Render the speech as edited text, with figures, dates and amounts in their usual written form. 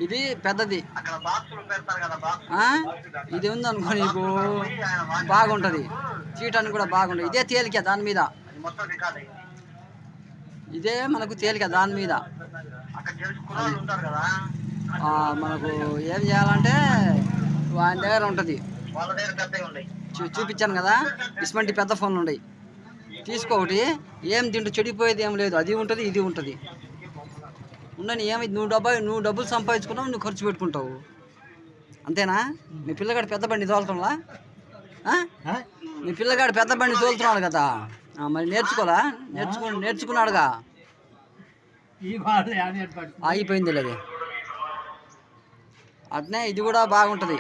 ఇది పెద్దది, ఇది ఉందనుకో నీకు బాగుంటుంది, చీటానికి కూడా బాగుంటుంది. ఇదే తేలిక దాని మీద, ఇదే మనకు తేలిక దాని మీద. మనకు ఏం చేయాలంటే ఆయన దగ్గర ఉంటుంది, చూపించాను కదా, ఇటువంటి పెద్ద ఫోన్లు ఉన్నాయి. తీసుకో ఒకటి, ఏం దీంట్లో చెడిపోయేది ఏం లేదు, అది ఉంటుంది ఇది ఉంటుంది. ఉండని ఏమైంది, నువ్వు డబ్బులు సంపాదించుకున్నావు, నువ్వు ఖర్చు పెట్టుకుంటావు, అంతేనా? మీ పిల్లగాడు పెద్ద బండి తోలుతున్నా, మీ పిల్లగాడు పెద్ద బండి తోలుతున్నాడు కదా, మరి నేర్చుకున్నాడుగా. అయిపోయింది లేదు, అట్నే ఇది కూడా బాగుంటుంది.